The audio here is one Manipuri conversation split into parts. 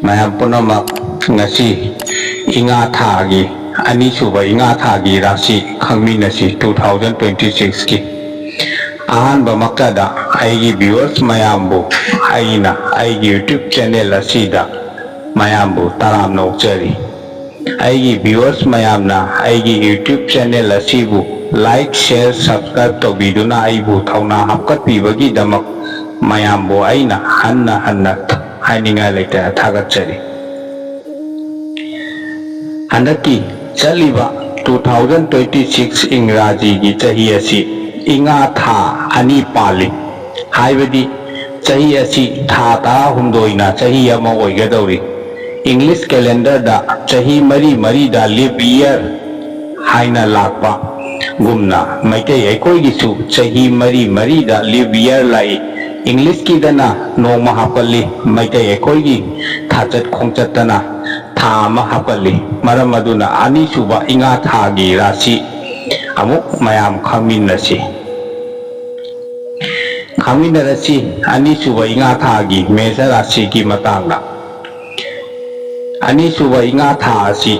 mayam punamak ngasi inga thagi ani suba inga thagi rasi khangminasi 2026 ki ahanba maktada aigi viewers mayambu aina aigi YouTube channel asida mayambu taram nokjari aigi viewers mayamna aigi YouTube channel asibu like share subscribe to biduna aibu thauna hapkat pibagi damak mayambu aina hanna haninga laita thagatjari handaki chaliba 2026 इंग्राजी की चाही असी इंगा था अनि पाली हाइबदी चाही असी था तारा हुमदोइना चाही अमा ओइगदौरी इंग्लिश कैलेंडर दा चाही मरी दा लिव ईयर हाइना लाकपा गुमना मैके एकोई गिसु चाही मरी दा लिव ईयर लाई इंग्लिश की दना नोमा हापली मैके एकोई गी थाचत खोंचतना थामा हापली मरम अदुना अनि सुबा इंगा थागी राशि अमुक मयाम खामिनरसी अनि सुबा इंगा थागी मेष राशि की मतांगना अनि सुबा इंगा था असि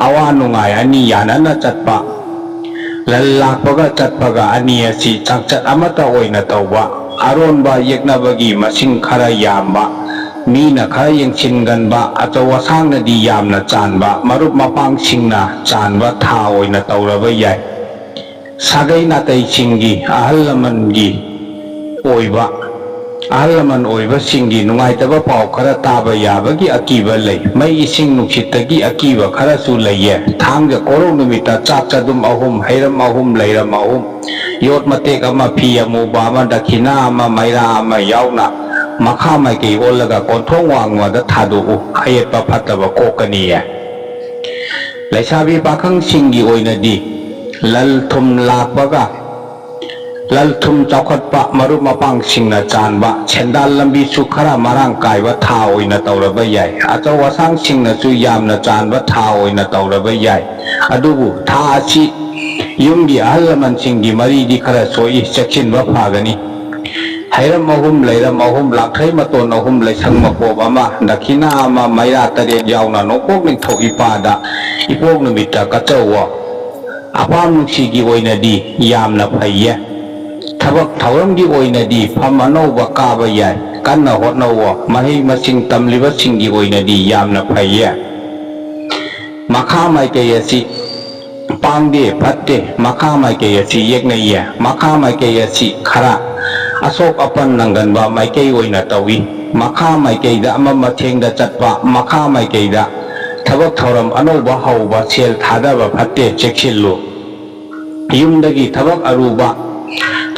अवा नुंगाय अनि यानना चटपा लल्लाकपगा चटपगा अनि असि चंगचट अमता ओइना तौबा अरोनबा येकनबगी मसिंग खरा यामबा मीना खरा यंगचिनगनबा अचौ असांगनदी यामना चानबा मरुप मपांगसिंगना चानबा था ओइना तौरबा याय सागै नातैसिंगी अहल लमनगी ओइबा अहल लमन ओइबा सिंगी नुंगाइतबा पाव खरा ताबा याबगी अकीबा लई मै इसिंग नुक्सितगी अकीबा खरा सु लैये थांग कोरो नुमिता चाक चदुम अहुम हैरम अहुम लैरम अहुम योट मतेक अमा फी अमुबा अमा दखिना अमा मैरा अमा यावना मखा माइकई ओलगा कोंथोंग वांगवादा थादोउ अयेतपा फतबा कोकनिये लैसाबी पाखंग सिंगी ओइनदी लल थुम लाकबगा लल थुम चौखटपा मरुप मपांग सिंगना चानबा छेंदाल लंबी सु खरा मरांग कायबा था ओइना तौरबा याय अचौ असांग सिंगना सु यामना चानबा था ओइना तौरबा याय अदुबु था असि युमगी अहल लमन सिंगी मरीदी खरा सोई चेक्सिनबा फागनी हैरम अहुम लैरम अहुम लाखै मतोन अहुम लैसंग मपोब अमा दखिना अमा मैरा तरेट यावना नोकोक निंथौ इपादा इपोक नुमिता कचौवा अपाम नुक्सिगी ओइनदी यामना फैये थबक थौरमगी ओइनदी फम अनौबा काबा याय कन्ना होटनौवा महै मसिंग तमलिबा सिंगी ओइनदी यामना फैये मखा माइकई असि पांगदे फत्ते मखा माइकई असि येकनैये मखा माइकई असि खरा असोक अपन नंगनबा माइकई ओइना तौई मखा माइकईदा अमा मथेंगदा चटपा मखा माइकईदा थबक थौरम अनौबा हौबा सेल थादबा फत्ते चेक्सिल्लु युमदगी थबक अरुबा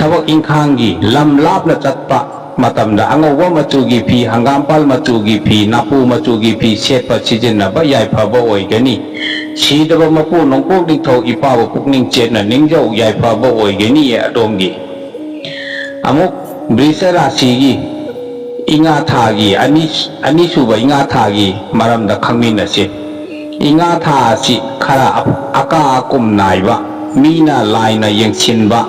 थबक इंखांगी लम लापना चटपा मतमदा अंगौबा मचुगी फी हंगामपाल मचुगी फी नापू मचुगी फी सेटपा सिजिन्नबा यायफबा ओइगनी सीदबा मपू नोंपोक निंथौ इपाबा पुकनिंग चेतना निंजौ यायफबा ओइगनी अदोमगी अमुक वृष राशि की इंगा थागी अनि सुबा इंगा थागी मरमदा खंगमिनसे इंगा था असि खरा अका अकुम नाइबा मीना लाइना यंगसिनबा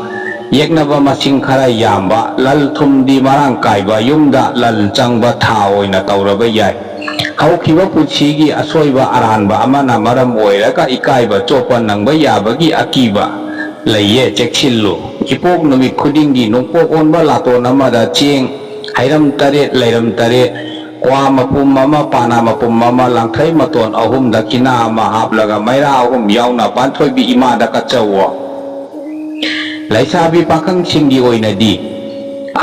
येकनबा मसिंग खरा यामबा लल थुमदी मरांग कायबा युमदा लल चंगबा था ओइना तौरबा याय हौखिबा पुछिगी असोइबा अरानबा अमना मरम ओइरका इकायबा चोपा नंगबा याबगी अकीबा लैये चेक्सिल्लु इपोक नुमित खुदिंगी नोंपोक ओनबा लातोन अमदा चेंग हैरम तरे लैरम तरे क्वा मपुम अमा पाना मपुम अमा लांगथै मतोन अहुम दखिना अमा हापलगा मैरा अहुम यावना पांथोइबी इमादा कचौवा लैसाबी पाखंग सिंगी ओइनदी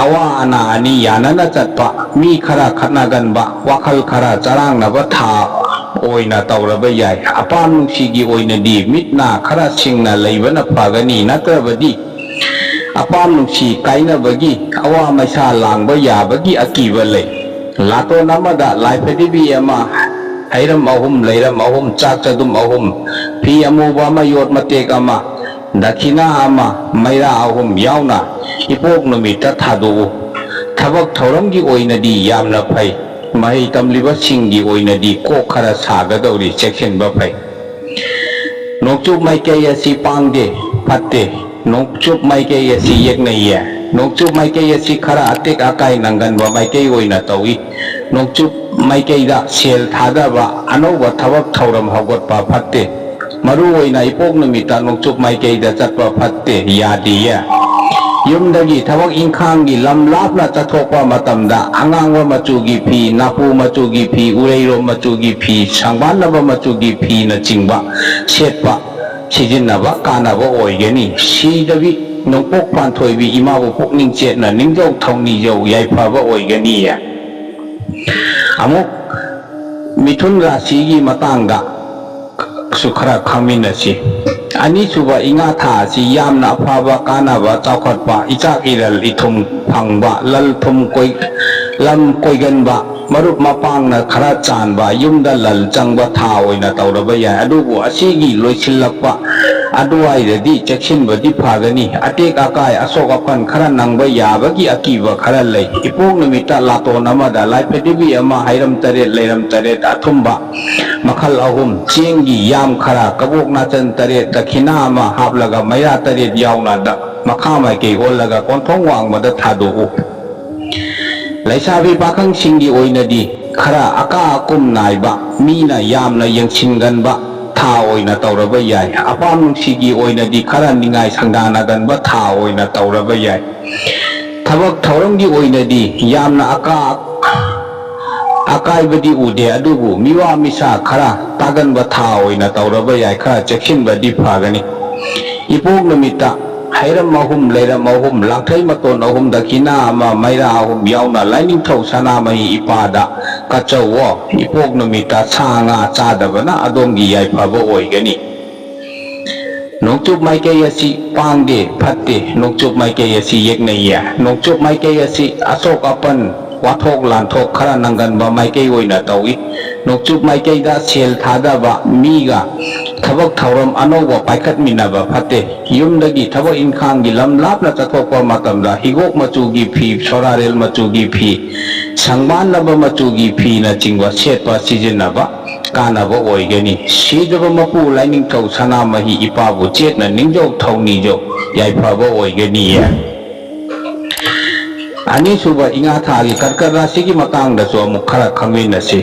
अवा अना अनि यानना चटपा मी खरा खतनागनबा वाखल खरा चरांगनबा था ओइना तौरबा याय अपाम नुक्सिगी ओइनदी मितना खरा सिंगना लैबना फागनी नत्रबदी अपाम नुक्सी काइनबगी अवा मैसा लांगबा याबगी अकीबा लै लातोन अमदा लाइफदिबी अमा हैरम अहुम लैरम अहुम चाक चदुम अहुम फी अमुबा अमा योट मतेक अमा दखिना अमा मैरा अहुम यावना इपोक नुमिता थादोउ थबक थौरमगी ओइनदी यामना फै महै तमलिबा सिंगी ओइनदी कोक खरा सागदौरी चेक्सिनबा फै नोकचुप माइकई असि पांगदे फत्ते नोकचुप माइकई असि येकनैये नोकचुप माइकई असि खरा अतेक आकाय नंगनबा माइकई ओइना तौई नोकचुप maikaida sel thadaba anova thabak thauram haugatpa phatte maru oina ipok numita nongchup maikaida chatpa phatte yadiya yumdagi thabak ingkhanggi lam lapna chathokpa matamda angangwa machugi phi napu machugi phi ureiro machugi phi sangbanaba machugi phi na chingba setpa sijinnaba kanaba oigani sidabi nongpok panthoibi imabu pukning chetna ningjau thongni jau yaifaba oigani ya amuk mithun rasi gi matangda sukhara khaminasi ani suba inga tha si yamna phaba kanaba chawkhatpa ichak iral ithum phangba lal thum koi lam koiganba marup mapangna khara chanba yumda lal changba tha oina tawraba ya adubu asigi loisilakpa aduai redi cheksinbadi phagani atek akai asok apan khara nangba yabagi akiba khara lei ipok numita laton amada laipedibi ama hairam taret leiram taret athumba makhal ahum chengi yam khara kabok nachan taret dakhina ama haplaga maira taret yauna da makhamai ke olaga konthong wangmada thadu laisabi pakhang singi oinadi khara aka akum naiba mina yamna yengsinganba tha oina tawraba yai apam nungsigi oinadi khara ningai sangdana ganba tha oina tawraba yai thabak thauramgi oinadi yamna akaibadi ude adubu miwa misa khara taganba tha oina tawraba yai khara cheksinbadi phagani ipok numita hairam mahum leiram mahum langthai maton ahum dakhina ama maira ahum yauna laining thau sanamahi ipada kachawo ipok numita sanga chadabana adongi yaifaba oigani nongchup maikei asi pangde phatte nongchup maikei asi yeknaiya nongchup maikei asi asok apan wathok lanthok khara nanganba maikei oina tawi nongchup maikeida sel thadaba miga thabak thauram anoba paikhat minaba phatte yumdagi thabak ingkhanggi lam lapna chathokpa matamda higok machugi phi sorarel machugi phi sangbanaba machugi phi na chingwa setpa sijinnaba kanaba oigani sidaba mapu laining thau sanamahi ipabu chetna ningjau thauni jo yaifaba oigani ya ani suba inga thagi karkar rasigi matangda so amuk khara khangminasi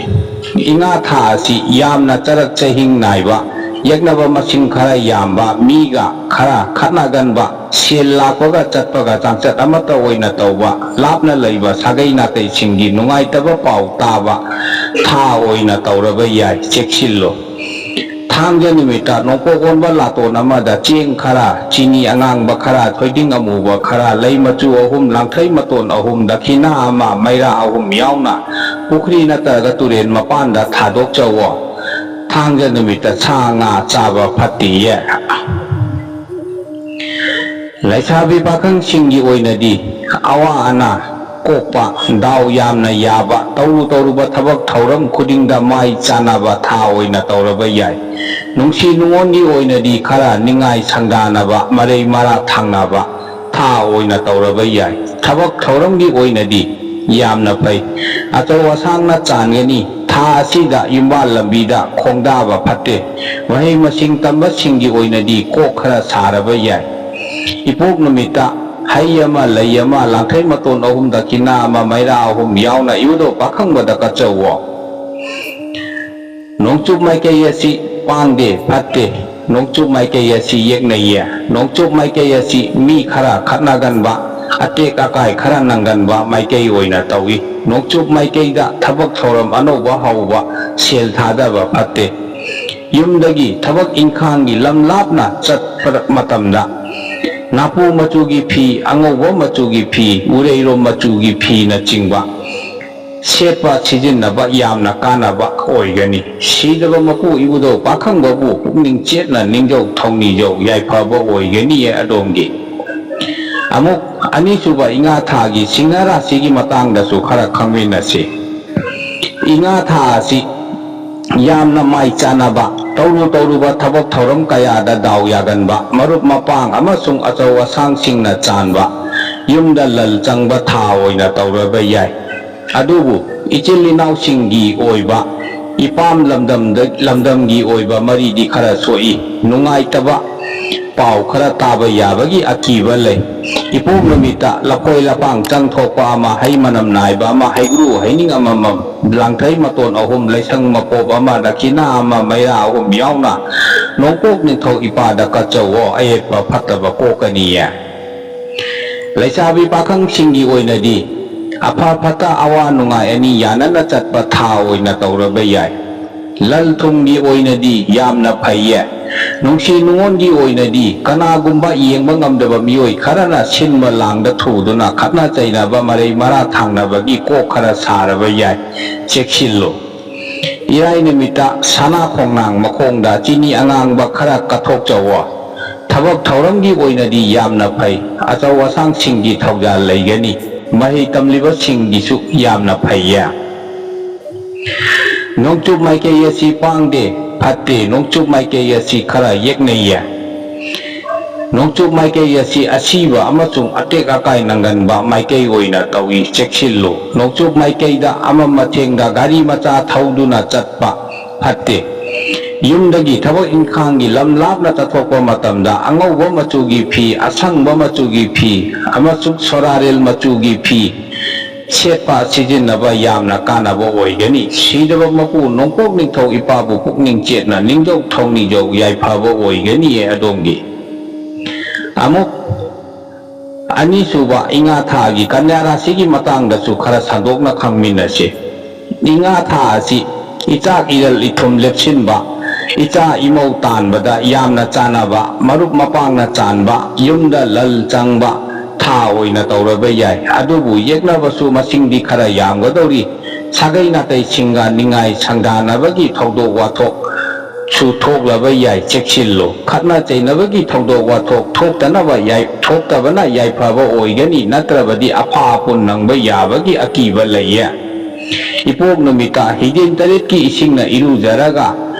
inga tha asi yamna charak chahing naiba yaknaba masing khara yamba miga khara khatnaganba sel lakpaga chatpaga changchat amata oina tawba lapna leiba sagai natai singi nungai taba pau taba tha oina tawraba yai cheksillo thangja numita nongpokonba laton amada cheng khara chini angangba khara thoiding amuba khara lei machu ahum langthai maton ahum dakhina ama maira ahum yauna pukhri nataga turen mapanda thadok chawo thangja numita changa chaba phatiya laisabi pakhang singi oinadi awa ana kokpa dau yamna yaba tawruba thabak thauram khudingda mai chanaba tha oina tawraba yai nungsi nungoni oinadi khara ningai sangdanaba marei mara thangnaba tha oina tawraba yai thabak thauramgi oinadi yamna pai achaw asangna changeni tha asida yumbal lambida khongdaba phatte mahai masing tamba singi oinadi kok khara saraba yai ipok numita hayama layama langthai maton ahum dakhina ama maira ahum yauna yudo pakhangba kachawo nongchup maikei asi pangde phatte nongchup maikei asi yeknaiya nongchup maikei asi mi khara khatnaganba atek akai khara nanganba maikei oina tawi nongchup maikeida thabak thoram anoba hauba sel thadaba phatte yumdagi thabak ingkhanggi lam lapna chatpa matamda napu machugi phi angobo machugi phi ureiro machugi phi na chingba setpa sijinnaba yamna kanaba oigani sidaba mapu ibudo pakhangbabu pukning chetna ningjau thongni jo yaifaba oigani adongi amuk ani suba inga thagi singara sigi matangda su khara khangminasi inga tha si yamna mai chanaba tawruba thabak thauram kayada daw yaganba marup mapang amasung achaw asang singna chanba yumda lal changba tha oina tawraba yai adubu ichilinaw singi oiba ipam lamdamgi oiba maridi khara soi nungai taba ꯄꯥꯎ ꯈꯔ ꯇꯥꯕ ꯌꯥꯕꯒꯤ ꯑꯀꯤꯕ ꯂꯩ ꯏꯄꯣꯛ ꯅꯨꯃꯤꯠꯇ ꯂꯐꯣꯏ ꯂꯄꯥꯡ ꯆꯪꯊꯣꯛꯄ ꯑꯃ ꯍꯩ ꯃꯅꯝ ꯅꯥꯏꯕ ꯑꯃ ꯍꯩꯒ꯭ꯔꯨ ꯍꯩꯅꯤꯡ ꯑꯃꯃꯝ ꯂꯥꯡꯊꯩ ꯃꯇꯣꯟ 3 ꯂꯩꯁꯪ ꯃꯄꯣꯞ ꯑꯃ ꯗꯈꯤꯅꯥ ꯑꯃ ꯃꯩꯔꯥ 3 ꯌꯥꯎꯅ ꯅꯣꯡꯄꯣꯛ ꯅꯤꯡꯊꯧ ꯏꯄꯥꯗ ꯀꯠꯆꯧꯋꯣ ꯑꯌꯦꯠꯄ ꯐꯠꯇꯕ ꯀꯣꯛꯀꯅꯤꯌꯦ ꯂꯩꯁꯥꯕꯤ ꯄꯥꯈꯪꯁꯤꯡꯒꯤ ꯑꯣꯏꯅꯗꯤ ꯑꯐ ꯐꯠꯇ ꯑꯋꯥ ꯅꯨꯡꯉꯥꯏ ꯑꯅꯤ ꯌꯥꯅꯅ ꯆꯠꯄ ꯊꯥ ꯑꯣꯏꯅ ꯇꯧꯔꯕ ꯌꯥꯏ ꯂꯜ ꯊꯨꯝꯒꯤ ꯑꯣꯏꯅꯗꯤ ꯌꯥꯝꯅ ꯐꯩꯌꯦ ꯅꯨꯡꯁꯤ ꯅꯨꯡꯉꯣꯟꯒꯤ ꯑꯣꯏꯅꯗꯤ ꯀꯅꯥꯒꯨꯝꯕ ꯌꯦꯡꯕ ꯉꯝꯗꯕ ꯃꯤꯑꯣꯏ ꯈꯔꯅ ꯁꯤꯟꯕ ꯂꯥꯡꯗ ꯊꯨꯗꯨꯅ ꯈꯠꯅ ꯆꯩꯅꯕ ꯃꯔꯩ ꯃꯔꯥ ꯊꯥꯡꯅꯕꯒꯤ ꯀꯣꯛ ꯈꯔ ꯁꯥꯔꯕ ꯌꯥꯏ ꯆꯦꯛꯁꯤꯜꯂꯨ ꯏꯔꯥꯏ ꯅꯨꯃꯤꯠꯇ ꯁꯅꯥ ꯈꯣꯡꯅꯥꯡ ꯃꯈꯣꯡꯗ ꯆꯤꯅꯤ ꯑꯉꯥꯡꯕ ꯈꯔ ꯀꯠꯊꯣꯛꯆꯧꯋꯣ ꯊꯕꯛ ꯊꯧꯔꯝꯒꯤ ꯑꯣꯏꯅꯗꯤ ꯌꯥꯝꯅ ꯐꯩ ꯑꯆꯧ ꯑꯁꯥꯡꯁꯤꯡꯒꯤ ꯊꯧꯖꯥꯜ ꯂꯩꯒꯅꯤ ꯃꯍꯩ ꯇꯝꯂꯤꯕꯁꯤꯡꯒꯤꯁꯨ ꯌꯥꯝꯅ ꯐꯩꯌꯦ ꯅꯣꯡꯆꯨꯞ ꯃꯥꯏꯀꯩ ꯑꯁꯤ ꯄꯥꯡꯗꯦ ꯐꯠꯇꯦ ꯅꯣꯡꯆꯨꯞ ꯃꯥꯏꯀꯩ ꯑꯁꯤ ꯈꯔ ꯌꯦꯛꯅꯩꯌꯦ ꯅꯣꯡꯆꯨꯞ ꯃꯥꯏꯀꯩ ꯑꯁꯤ ꯑꯁꯤꯕ ꯑꯃꯁꯨꯡ ꯑꯇꯦꯛ ꯑꯀꯥꯏ ꯅꯪꯒꯟꯕ ꯃꯥꯏꯀꯩ ꯑꯣꯏꯅ ꯇꯧꯏ ꯆꯦꯛꯁꯤꯜꯂꯨ ꯅꯣꯡꯆꯨꯞ ꯃꯥꯏꯀꯩꯗ ꯑꯃꯝ-ꯑꯊꯦꯡꯗ ꯒꯥꯔꯤ ꯃꯆꯥ ꯊꯧꯗꯨꯅ ꯆꯠꯄ ꯐꯠꯇꯦ ꯌꯨꯝꯗꯒꯤ ꯊꯕꯛ ꯏꯟꯈꯥꯡꯒꯤ ꯂꯝ ꯂꯥꯞꯅ ꯆꯠꯊꯣꯛꯄ ꯃꯇꯝꯗ ꯑꯉꯧꯕ ꯃꯆꯨꯒꯤ ꯐꯤ ꯑꯁꯪꯕ ꯃꯆꯨꯒꯤ ꯐꯤ ꯑꯃꯁꯨꯡ ꯁꯣꯔꯥꯔꯦꯜ ꯃꯆꯨꯒꯤ ꯐꯤ ꯁꯦꯠꯄ ꯁꯤꯖꯤꯟꯅꯕ ꯌꯥꯝꯅ ꯀꯥꯟꯅꯕ ꯑꯣꯏꯒꯅꯤ ꯁꯤꯗꯕ ꯃꯄꯨ ꯅꯣꯡꯄꯣꯛ ꯅꯤꯡꯊꯧ ꯏꯄꯥꯕꯨ ꯄꯨꯛꯅꯤꯡ ꯆꯦꯠꯅ ꯅꯤꯡꯖꯧ ꯊꯧꯅꯤꯖꯧ ꯌꯥꯏꯐꯕ ꯑꯣꯏꯒꯅꯤꯌꯦ ꯑꯗꯣꯝꯒꯤ ꯑꯃꯨꯛ ꯑꯅꯤꯁꯨꯕ ꯏꯉꯥ ꯊꯥꯒꯤ ꯀꯟꯌꯥ ꯔꯥశꯤꯒꯤ ꯃꯇꯥꯡꯗꯁꯨ ꯈꯔ ꯁꯟꯗꯣꯛꯅ ꯈꯪꯃꯤꯟꯅꯁꯤ ꯏꯉꯥ ꯊꯥ ꯑꯁꯤ ꯏꯆꯥꯛ ꯏꯔꯜ ꯏꯊꯨꯝ ꯂꯦꯞꯁꯤꯟꯕ ꯏꯆꯥ ꯏꯃꯧ ꯇꯥꯟꯕꯗ ꯌꯥꯝꯅ ꯆꯥꯟꯅꯕ ꯃꯔꯨꯞ ꯃꯄꯥꯡꯅ ꯆꯥꯟꯕ ꯌꯨꯝꯗ ꯂꯜ ꯆꯪꯕ ꯊꯥ ꯑꯣꯏꯅ ꯇꯧꯔꯕ ꯌꯥꯏ ꯑꯗꯨꯕꯨ ꯌꯦꯛꯅꯕꯁꯨ ꯃꯁꯤꯡꯗꯤ ꯈꯔ ꯌꯥꯝꯒꯗꯧꯔꯤ ꯁꯥꯒꯩ ꯅꯥꯇꯩꯁꯤꯡꯒ ꯅꯤꯡꯉꯥꯏ ꯁꯪꯗꯥꯅꯕꯒꯤ ꯊꯧꯗꯣꯛ ꯋꯥꯊꯣꯛ ꯁꯨ ꯊꯣꯛꯂꯕ ꯌꯥꯏ ꯆꯦꯛꯁꯤꯜꯂꯨ ꯈꯠꯅ ꯆꯩꯅꯕꯒꯤ ꯊꯧꯗꯣꯛ ꯋꯥꯊꯣꯛ ꯊꯣꯛꯇꯕꯅ ꯌꯥꯏꯐꯕ ꯑꯣꯏꯒꯅꯤ ꯅꯠꯇ꯭ꯔꯕꯗꯤ ꯑꯐꯥ ꯑꯄꯨꯟ ꯅꯪꯕ ꯌꯥꯕꯒꯤ ꯑꯀꯤꯕ ꯂꯩꯌꯦ ꯏꯄꯣꯛ ꯅꯨꯃꯤꯠꯇ ꯍꯤꯗꯦꯟ 8ꯀꯤ ꯏꯁꯤꯡꯅ ꯏꯔꯨꯖꯔꯒ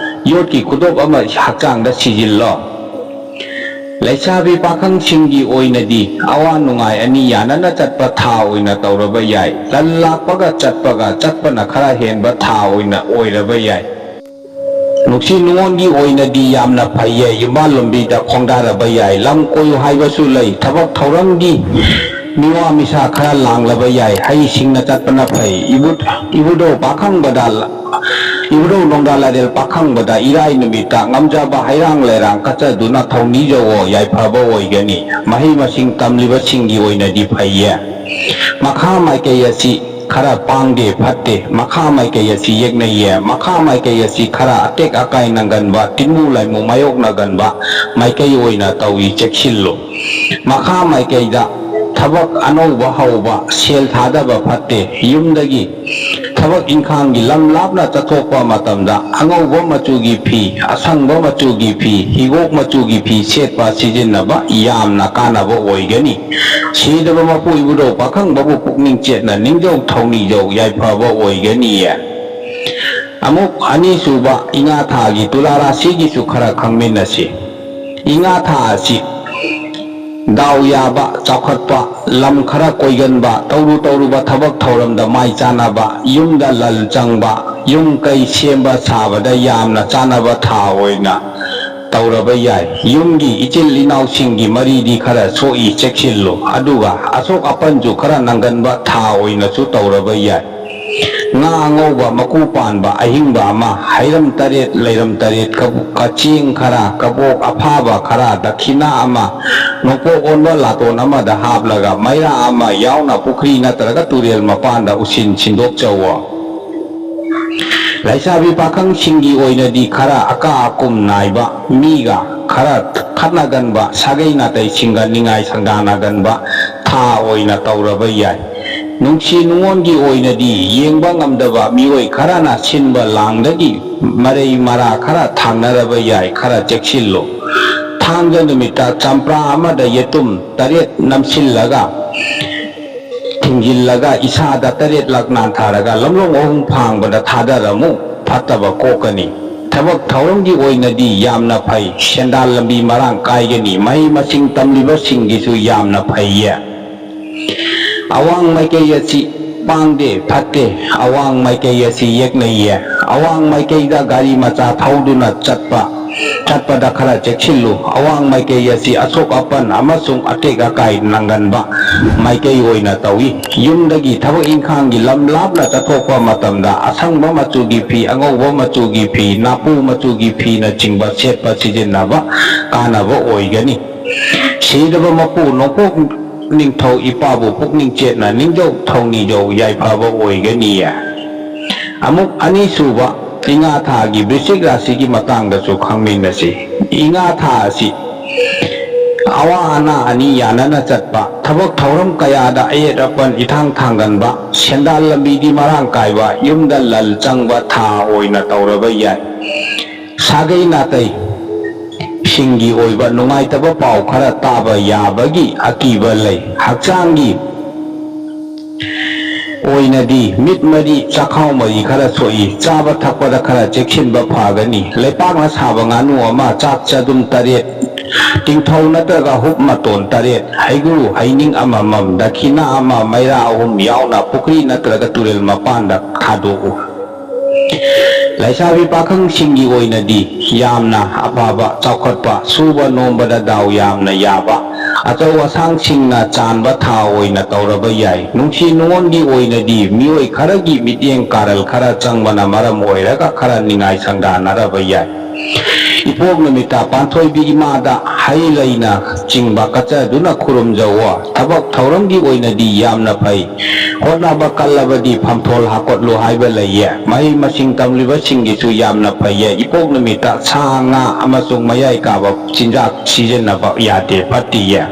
ꯌꯣꯠꯀꯤ ꯈꯨꯗꯣꯞ ꯑꯃ ꯍꯛꯆꯥꯡꯗ ꯁꯤꯖꯤꯜꯂꯣ ꯂꯩꯁꯥꯕꯤ ꯄꯥꯈꯪꯁꯤꯡꯒꯤ ꯑꯣꯏꯅꯗꯤ ꯑꯋꯥ ꯅꯨꯡꯉꯥꯏ ꯑꯅꯤ ꯌꯥꯅꯅ ꯆꯠꯄ ꯊꯥ ꯑꯣꯏꯅ ꯇꯧꯔꯕ ꯌꯥꯏ ꯂꯜ ꯂꯥꯛꯄꯒ ꯆꯠꯄꯅ ꯈꯔ ꯍꯦꯟꯕ ꯊꯥ ꯑꯣꯏꯅ ꯑꯣꯏꯔꯕ ꯌꯥꯏ ꯅꯨꯡꯁꯤ ꯅꯨꯡꯉꯣꯟꯒꯤ ꯑꯣꯏꯅꯗꯤ ꯌꯥꯝꯅ ꯐꯩꯌꯦ ꯌꯨꯝꯕꯥꯜ ꯂꯣꯝꯕꯤꯗ ꯈꯣꯡꯗꯥꯔꯕ ꯌꯥꯏ ꯂꯝ ꯀꯣꯏꯌꯨ ꯍꯥꯏꯕꯁꯨ ꯂꯩ ꯊꯕꯛ ꯊꯧꯔꯝꯒꯤ ꯃꯤꯋꯥ ꯃꯤꯁꯥ ꯈꯔ ꯂꯥꯡꯂꯕ ꯌꯥꯏ ꯍꯩ ꯁꯤꯡꯅ ꯆꯠꯄꯅ ꯐꯩ ꯏꯕꯨꯙꯧ ꯅꯣꯡꯗꯥ ꯂꯥꯏꯔꯦꯜ ꯄꯥꯈꯪꯕꯗ ꯏꯔꯥꯏ ꯅꯨꯃꯤꯠꯇ ꯉꯝꯖꯕ ꯍꯩꯔꯥꯡ ꯂꯩꯔꯥꯡ ꯀꯠꯆꯗꯨꯅ ꯊꯧꯅꯤꯖꯧꯋꯣ ꯌꯥꯏꯐꯕ ꯑꯣꯏꯒꯅꯤ ꯃꯍꯩ ꯃꯁꯤꯡ ꯇꯝꯂꯤꯕꯁꯤꯡꯒꯤ ꯑꯣꯏꯅꯗꯤ ꯐꯩꯌꯦ ꯃꯈꯥ ꯃꯥꯏꯀꯩ ꯑꯁꯤ ꯈꯔ ꯄꯥꯡꯗꯦ ꯐꯠꯇꯦ ꯃꯈꯥ ꯃꯥꯏꯀꯩ ꯑꯁꯤ ꯌꯦꯛꯅꯩꯌꯦ ꯃꯈꯥ ꯃꯥꯏꯀꯩ ꯑꯁꯤ ꯈꯔ ꯑꯇꯦꯛ ꯑꯀꯥꯏ ꯅꯪꯒꯟꯕ ꯇꯤꯟꯃꯨ ꯂꯥꯏꯃꯨ ꯃꯥꯌꯣꯛꯅꯒꯟꯕ ꯃꯥꯏꯀꯩ ꯑꯣꯏꯅ ꯇꯧꯏ ꯆꯦꯛꯁꯤꯜꯂꯨ ꯃꯈꯥ ꯃꯥꯏꯀꯩꯗ ꯊꯕꯛ ꯑꯅꯧꯕ ꯍꯧꯕ ꯁꯦꯜ ꯊꯥꯗꯕ ꯐꯠꯇꯦ ꯌꯨꯝꯗꯒꯤ ꯊꯕꯛ ꯏꯟꯈꯥꯡꯒꯤ ꯂꯝ ꯂꯥꯞꯅ ꯆꯠꯊꯣꯛꯄ ꯃꯇꯝꯗ ꯑꯉꯧꯕ ꯃꯆꯨꯒꯤ ꯐꯤ ꯑꯁꯪꯕ ꯃꯆꯨꯒꯤ ꯐꯤ ꯍꯤꯒꯣꯛ ꯃꯆꯨꯒꯤ ꯐꯤ ꯁꯦꯠꯄ ꯁꯤꯖꯤꯟꯅꯕ ꯌꯥꯝꯅ ꯀꯥꯟꯅꯕ ꯑꯣꯏꯒꯅꯤ ꯁꯤꯗꯕ ꯃꯄꯨ ꯏꯕꯨꯙꯧ ꯄꯥꯈꯪꯕꯕꯨ ꯄꯨꯛꯅꯤꯡ ꯆꯦꯠꯅ ꯅꯤꯡꯖꯧ ꯊꯧꯅꯤꯖꯧ ꯌꯥꯏꯐꯕ ꯑꯣꯏꯒꯅꯤꯌꯦ ꯑꯃꯨꯛ ꯑꯅꯤꯁꯨꯕ ꯏꯉꯥ ꯊꯥꯒꯤ ꯇꯨꯂꯥ ꯔꯥశꯤꯒꯤꯁꯨ ꯈꯔ ꯈꯪꯃꯤꯟꯅꯁꯤ ꯏꯉꯥ ꯊꯥ ꯑꯁꯤ ꯗꯥꯎ ꯌꯥꯕ ꯆꯥꯎꯈꯠꯄ ꯂꯝ ꯈꯔ ꯀꯣꯏꯒꯟꯕ ꯇꯧꯔꯨꯕ ꯊꯕꯛ ꯊꯧꯔꯝꯗ ꯃꯥꯏ ꯆꯥꯟꯅꯕ ꯌꯨꯝꯗ ꯂꯜ ꯆꯪꯕ ꯌꯨꯝ ꯀꯩ ꯁꯦꯝꯕ ꯁꯥꯕꯗ ꯌꯥꯝꯅ ꯆꯥꯟꯅꯕ ꯊꯥ ꯑꯣꯏꯅ ꯇꯧꯔꯕ ꯌꯥꯏ ꯌꯨꯝꯒꯤ ꯏꯆꯤꯜ ꯏꯅꯥꯎꯁꯤꯡꯒꯤ ꯃꯔꯤꯗꯤ ꯈꯔ ꯁꯣꯛꯏ ꯆꯦꯛꯁꯤꯜꯂꯨ ꯑꯗꯨꯒ ꯑꯁꯣꯛ ꯑꯄꯟꯁꯨ ꯈꯔ ꯅꯪꯒꯟꯕ ꯊꯥ ꯑꯣꯏꯅꯁꯨ ꯇꯧꯔꯕ ꯌꯥꯏ ꯉꯥ ꯑꯉꯧꯕ ꯃꯀꯨ ꯄꯥꯟꯕ ꯑꯍꯤꯡꯕ ꯑꯃ ꯍꯩꯔꯝ 8 ꯂꯩꯔꯝ 8 ꯀꯆꯦꯡ ꯈꯔ ꯀꯕꯣꯛ ꯑꯐꯥꯕ ꯈꯔ ꯗꯈꯤꯅꯥ ꯑꯃ ꯅꯣꯡꯄꯣꯛ ꯑꯣꯟꯕ ꯂꯥꯇꯣꯟ ꯑꯃꯗ ꯍꯥꯞꯂꯒ ꯃꯩꯔꯥ ꯑꯃ ꯌꯥꯎꯅ ꯄꯨꯈ꯭ꯔꯤ ꯅꯠꯇ꯭ꯔꯒ ꯇꯨꯔꯦꯜ ꯃꯄꯥꯟꯗ ꯁꯤꯟꯗꯣꯛꯆꯧꯋꯣ ꯂꯩꯁꯥꯕꯤ ꯄꯥꯈꯪꯁꯤꯡꯒꯤ ꯑꯣꯏꯅꯗꯤ ꯈꯔ ꯑꯀꯥ ꯑꯀꯨꯝ ꯅꯥꯏꯕ ꯃꯤꯒ ꯈꯔ ꯈꯠꯅꯒꯟꯕ ꯁꯥꯒꯩ ꯅꯥꯇꯩꯁꯤꯡꯒ ꯅꯤꯡꯉꯥꯏ ꯁꯪꯗꯥꯅꯒꯟꯕ ꯊꯥ ꯑꯣꯏꯅ ꯇꯧꯔꯕ ꯌꯥꯏ ꯅꯨꯡꯁꯤ ꯅꯨꯡꯉꯣꯟꯒꯤ ꯑꯣꯏꯅꯗꯤ ꯌꯦꯡꯕꯉꯝꯗꯕ ꯃꯤꯑꯣꯏ ꯈꯔꯅ ꯁꯤꯟꯕ ꯂꯥꯡꯗꯒꯤ ꯃꯔꯩ ꯃꯔꯥ ꯈꯔ ꯊꯥꯡꯅꯔꯕ ꯌꯥꯏ ꯈꯔ ꯆꯦꯛꯁꯤꯜꯂꯨ ꯊꯥꯡꯖ ꯅꯨꯃꯤꯠꯇ ꯆꯝꯄ꯭ꯔꯥ ꯑꯃꯗ ꯌꯦꯇꯨꯝ 8 ꯅꯝꯁꯤꯜꯂꯒ ꯊꯤꯡꯖꯤꯜꯂꯒ ꯏꯁꯥꯗ 8ꯂꯛ ꯅꯥꯟꯊꯔꯒ ꯂꯝꯂꯣꯡ 3 ꯐꯥꯡꯕꯗ ꯊꯥꯗꯔꯃꯨ ꯐꯠꯇꯕ ꯀꯣꯛꯀꯅꯤ ꯊꯕꯛ ꯊꯧꯔꯝꯒꯤ ꯑꯣꯏꯅꯗꯤ ꯌꯥꯝꯅ ꯐꯩ ꯁꯦꯟꯗꯥꯟ ꯂꯝꯕꯤ ꯃꯔꯥꯡ ꯀꯥꯏꯒꯅꯤ ꯃꯍꯩ ꯃꯁꯤꯡ ꯇꯝꯂꯤꯕꯁꯤꯡꯒꯤꯁꯨ ꯌꯥꯝꯅ ꯐꯩꯌꯦ ꯑꯋꯥꯡ ꯃꯥꯏꯀꯩ ꯑꯁꯤ ꯄꯥꯡꯗꯦ ꯐꯠꯇꯦ ꯑꯋꯥꯡ ꯃꯥꯏꯀꯩ ꯑꯁꯤ ꯌꯦꯛꯅꯩꯌꯦ ꯑꯋꯥꯡ ꯃꯥꯏꯀꯩꯗ ꯒꯥꯔꯤ ꯃꯆꯥ ꯊꯧꯗꯨꯅ ꯆꯠꯄ ꯆꯠꯄꯗ ꯈꯔ ꯆꯦꯛꯁꯤꯜꯂꯨ ꯑꯋꯥꯡ ꯃꯥꯏꯀꯩ ꯑꯁꯤ ꯑꯁꯣꯛ ꯑꯄꯟ ꯑꯃꯁꯨꯡ ꯑꯇꯦꯛ ꯑꯀꯥꯏ ꯅꯪꯒꯟꯕ ꯃꯥꯏꯀꯩ ꯑꯣꯏꯅ ꯇꯧꯏ ꯌꯨꯝꯗꯒꯤ ꯊꯕꯛ ꯏꯪꯈꯥꯡꯒꯤ ꯂꯝ ꯂꯥꯞꯅ ꯆꯠꯊꯣꯛꯄ ꯃꯇꯝꯗ ꯑꯁꯪꯕ ꯃꯆꯨꯒꯤ ꯐꯤ ꯑꯉꯧꯕ ꯃꯆꯨꯒꯤ ꯐꯤ ꯅꯥꯄꯨ ꯃꯆꯨꯒꯤ ꯐꯤꯅꯆꯤꯡꯕ ꯁꯦꯠꯄ ꯁꯤꯖꯤꯟꯅꯕ ꯀꯥꯟꯅꯕ ꯑꯣꯏꯒꯅꯤ ꯁꯤꯗꯕ ꯃꯄꯨ ꯅꯣꯡꯄꯣꯛ ꯅꯤꯡꯊꯧ ꯏꯄꯥꯕꯨ ꯄꯨꯛꯅꯤꯡ ꯆꯦꯠꯅ ꯅꯤꯡꯖꯧ ꯊꯧꯅꯤꯖꯧ ꯌꯥꯏꯐꯕ ꯑꯣꯏꯒꯅꯤꯌꯦ ꯑꯃꯨꯛ ꯑꯅꯤꯁꯨꯕ ꯏꯉꯥ ꯊꯥꯒꯤ ꯕ꯭ꯔꯤꯁꯤꯛ ꯔꯥశꯤꯒꯤ ꯃꯇꯥꯡꯗꯁꯨ ꯈꯪꯃꯤꯟꯅꯁꯤ ꯏꯉꯥ ꯊꯥ ꯑꯁꯤ ꯑꯋꯥ ꯑꯅꯥ ꯑꯅꯤ ꯌꯥꯅꯅ ꯆꯠꯄ ꯊꯕꯛ ꯊꯧꯔꯝ ꯀꯌꯥꯗ ꯑꯌꯦꯠ ꯑꯄꯟ ꯏꯊꯥꯡ ꯊꯥꯡꯒꯟꯕ ꯁꯦꯟꯗꯥꯟ ꯂꯝꯕꯤꯗꯤ ꯃꯔꯥꯡ ꯀꯥꯏꯕ ꯌꯨꯝꯗ ꯂꯜ ꯆꯪꯕ ꯊꯥ ꯑꯣꯏꯅ ꯇꯧꯔꯕ ꯌꯥꯏ ꯁꯥꯒꯩ ꯅꯥꯇꯩ ꯁꯤꯡꯒꯤ ꯑꯣꯏꯕ ꯅꯨꯡꯉꯥꯏꯇꯕ ꯄꯥꯎ ꯈꯔ ꯇꯥꯕ ꯌꯥꯕꯒꯤ ꯑꯀꯤꯕ ꯂꯩ ꯍꯛꯆꯥꯡꯒꯤ ꯑꯣꯏꯅꯗꯤ ꯃꯤꯠ ꯃꯔꯤ ꯆꯈꯥꯎ ꯃꯔꯤ ꯈꯔ ꯁꯣꯛꯏ ꯆꯥꯕ ꯊꯛꯄꯗ ꯈꯔ ꯆꯦꯛꯁꯤꯟꯕ ꯐꯒꯅꯤ ꯂꯩꯄꯥꯛꯅ ꯁꯥꯕ ꯉꯥꯅꯨ ꯑꯃ ꯆꯥꯛ ꯆꯗꯨꯝ 8 ꯇꯤꯡꯊꯧ ꯅꯠꯇ꯭ꯔꯒ ꯍꯨꯞ ꯃꯇꯣꯟ 8 ꯍꯩꯒ꯭ꯔꯨ ꯍꯩꯅꯤꯡ ꯑꯃꯃꯝ ꯗꯈꯤꯅꯥ ꯑꯃ ꯃꯩꯔꯥ 3 ꯌꯥꯎꯅ ꯄꯨꯈ꯭ꯔꯤ ꯅꯠꯇ꯭ꯔꯒ ꯇꯨꯔꯦꯜ ꯃꯄꯥꯟꯗ ꯊꯥꯗꯣꯛꯎ ꯂꯩꯁꯥꯕꯤ ꯄꯥꯈꯪꯁꯤꯡꯒꯤ ꯑꯣꯏꯅꯗꯤ ꯌꯥꯝꯅ ꯑꯐꯕ ꯆꯥꯎꯈꯠꯄ ꯁꯨꯕ ꯅꯣꯝꯕꯗ ꯗꯥꯎ ꯌꯥꯝꯅ ꯌꯥꯕ ꯑꯆꯧ ꯑꯁꯥꯡꯁꯤꯡꯅ ꯆꯥꯟꯕ ꯊꯥ ꯑꯣꯏꯅ ꯇꯧꯔꯕ ꯌꯥꯏ ꯅꯨꯡꯁꯤ ꯅꯨꯡꯉꯣꯟꯒꯤ ꯑꯣꯏꯅꯗꯤ ꯃꯤꯑꯣꯏ ꯈꯔꯒꯤ ꯃꯤꯠꯌꯦꯡ ꯀꯥꯔꯜ ꯈꯔ ꯆꯪꯕꯅ ꯃꯔꯝ ꯑꯣꯏꯔꯒ ꯈꯔ ꯅꯤꯡꯉꯥꯏ ꯁꯪꯗꯥꯅꯔꯕ ꯌꯥꯏ ꯏꯄꯣꯛ ꯅꯨꯃꯤꯠꯇ ꯄꯥꯟꯊꯣꯏꯕꯤ ꯏꯃꯥꯗ ꯍꯩ ꯂꯩꯅ ꯆꯤꯡꯕ ꯀꯠꯆꯗꯨꯅ ꯈꯨꯔꯨꯝꯖꯧꯋ ꯊꯕꯛ ꯊꯧꯔꯝꯒꯤ ꯑꯣꯏꯅꯗꯤ ꯌꯥꯝꯅ ꯐꯩ ꯍꯣꯠꯅꯕ ꯀꯜꯂꯕꯗꯤ ꯐꯝꯐꯣꯜ ꯍꯥꯀꯣꯠꯂꯨ ꯍꯥꯏꯕ ꯂꯩꯌꯦ ꯃꯍꯩ ꯃꯁꯤꯡ ꯇꯝꯂꯤꯕꯁꯤꯡꯒꯤꯁꯨ ꯌꯥꯝꯅ ꯐꯩꯌꯦ ꯏꯄꯣꯛ ꯅꯨꯃꯤꯠꯇ ꯁꯥ ꯉꯥ ꯑꯃꯁꯨꯡ ꯃꯌꯥꯏ ꯀꯥꯕ ꯆꯤꯟꯖꯥꯛ ꯁꯤꯖꯤꯟꯅꯕ ꯌꯥꯗꯦ ꯐꯠꯇꯤꯌꯦ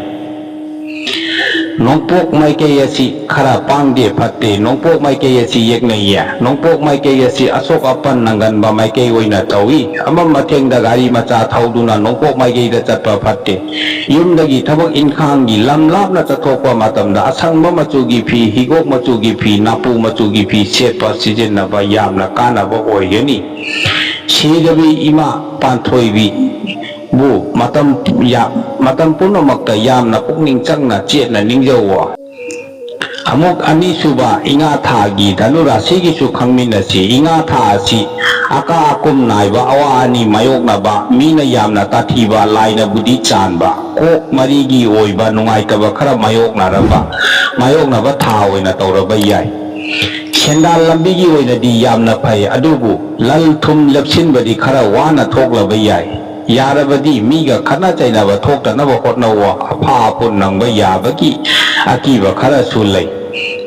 ꯅꯣꯡꯄꯣꯛ ꯃꯥꯏꯀꯩ ꯑꯁꯤ ꯈꯔ ꯄꯥꯡꯗꯦ ꯐꯠꯇꯦ ꯅꯣꯡꯄꯣꯛ ꯃꯥꯏꯀꯩ ꯑꯁꯤ ꯌꯦꯛꯅꯩꯌꯦ ꯅꯣꯡꯄꯣꯛ ꯃꯥꯏꯀꯩ ꯑꯁꯤ ꯑꯁꯣꯛ ꯑꯄꯟ ꯅꯪꯒꯟꯕ ꯃꯥꯏꯀꯩ ꯑꯣꯏꯅ ꯇꯧꯏ ꯑꯃꯝ ꯑꯊꯦꯡꯗ ꯒꯥꯔꯤ ꯃꯆꯥ ꯊꯧꯗꯨꯅ ꯅꯣꯡꯄꯣꯛ ꯃꯥꯏꯀꯩꯗ ꯆꯠꯄ ꯐꯠꯇꯦ ꯌꯨꯝꯗꯒꯤ ꯊꯕꯛ ꯏꯟꯈꯥꯡꯒꯤ ꯂꯝ ꯂꯥꯞꯅ ꯆꯠꯊꯣꯛꯄ ꯃꯇꯝꯗ ꯑꯁꯪꯕ ꯃꯆꯨꯒꯤ ꯐꯤ ꯍꯤꯒꯣꯛ ꯃꯆꯨꯒꯤ ꯐꯤ ꯅꯥꯄꯨ ꯃꯆꯨꯒꯤ ꯐꯤ ꯁꯦꯠꯄ ꯁꯤꯖꯤꯟꯅꯕ ꯌꯥꯝꯅ ꯀꯥꯟꯅꯕ ꯑꯣꯏꯒꯅꯤ ꯁꯤꯗꯕꯤ ꯏꯃꯥ ꯄꯥꯟꯊꯣꯏꯕꯤ ꯕꯨ ꯃꯇꯝ ꯄꯨꯝꯅꯃꯛꯇ ꯌꯥꯝꯅ ꯄꯨꯛꯅꯤꯡ ꯆꯪꯅ ꯆꯦꯠꯅ ꯅꯤꯡꯖꯧꯋꯣ ꯑꯃꯨꯛ ꯑꯅꯤꯁꯨꯕ ꯏꯉꯥ ꯊꯥꯒꯤ ꯙꯅꯨ ꯔꯥశꯤꯒꯤꯁꯨ ꯈꯪꯃꯤꯟꯅꯁꯤ ꯏꯉꯥ ꯊꯥ ꯑꯁꯤ ꯑꯀꯥ ꯑꯀꯨꯝ ꯅꯥꯏꯕ ꯑꯋꯥ ꯑꯅꯤ ꯃꯥꯌꯣꯛꯅꯕ ꯃꯤꯅ ꯌꯥꯝꯅ ꯇꯥꯊꯤꯕ ꯂꯥꯏꯅꯕꯨꯗꯤ ꯆꯥꯟꯕ ꯀꯣꯛ ꯃꯔꯤꯒꯤ ꯑꯣꯏꯕ ꯅꯨꯡꯉꯥꯏꯇꯕ ꯈꯔ ꯃꯥꯌꯣꯛꯅꯕ ꯊꯥ ꯑꯣꯏꯅ ꯇꯧꯔꯕ ꯌꯥꯏ ꯁꯦꯟꯗꯥꯟ ꯂꯝꯕꯤꯒꯤ ꯑꯣꯏꯅꯗꯤ ꯌꯥꯝꯅ ꯐꯩ ꯑꯗꯨꯕꯨ ꯂꯜ ꯊꯨꯝ ꯂꯦꯞꯁꯤꯟꯕꯗꯤ ꯈꯔ ꯋꯥꯅ ꯊꯣꯛꯂꯕ ꯌꯥꯏ ꯌꯥꯔꯕꯗꯤ ꯃꯤꯒ ꯈꯠꯅ ꯆꯩꯅꯕ ꯊꯣꯛꯇꯅꯕ ꯍꯣꯠꯅꯧꯋ ꯑꯐꯥ ꯑꯄꯨꯟꯅꯪꯕ ꯌꯥꯕꯒꯤ ꯑꯀꯤꯕ ꯈꯔꯁꯨ ꯂꯩ